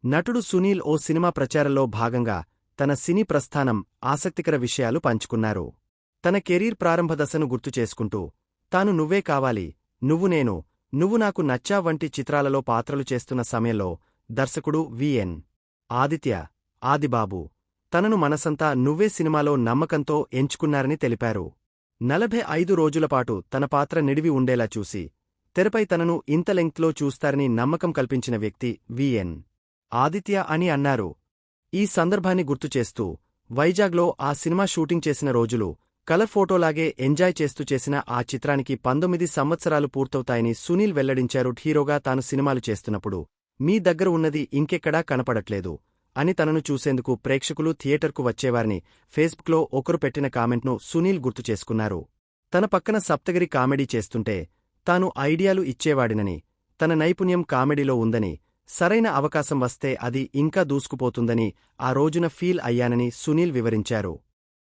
నటుడు సునీల్ ఓ సినిమా ప్రచారంలో భాగంగా తన సినీ ప్రస్థానం ఆసక్తికర విషయాలు పంచుకున్నారు. తన కెరీర్ ప్రారంభ దశను గుర్తుచేసుకుంటూ, తాను నువ్వే కావాలి, నువ్వు నేను, నువ్వు నాకు నచ్చా వంటి చిత్రాలలో పాత్రలు చేస్తున్న సమయంలో దర్శకుడు వి.ఎన్. ఆదిత్య, ఆదిబాబు తనను మనసంతా నువ్వే సినిమాలో నమ్మకంతో ఎంచుకున్నారని తెలిపారు. 45 రోజులపాటు తన పాత్ర నిడివి ఉండేలా చూసి, తెరపై తనను ఇంత లెంగ్త్లో చూస్తారని నమ్మకం కల్పించిన వ్యక్తి వి.ఎన్. ఆదిత్య అని అన్నారు. ఈ సందర్భాన్ని గుర్తుచేస్తూ, వైజాగ్లో ఆ సినిమా షూటింగ్ చేసిన రోజులు కలర్ ఫోటోలాగే ఎంజాయ్ చేస్తూ చేసిన ఆ చిత్రానికి 19 సంవత్సరాలు పూర్తవుతాయని సునీల్ వెల్లడించారు. హీరోగా తాను సినిమాలు చేస్తున్నప్పుడు మీ దగ్గర ఉన్నది ఇంకెక్కడా కనపడట్లేదు అని తనను చూసేందుకు ప్రేక్షకులు థియేటర్కు వచ్చేవారని ఫేస్బుక్లో ఒకరు పెట్టిన కామెంట్ను సునీల్ గుర్తుచేసుకున్నారు. తన పక్కన సప్తగిరి కామెడీ చేస్తుంటే తాను ఐడియాలు ఇచ్చేవాడినని, తన నైపుణ్యం కామెడీలో ఉందని, సరైన అవకాశం వస్తే అది ఇంకా దూసుకుపోతుందని ఆ రోజున ఫీల్ అయ్యానని సునీల్ వివరించారు.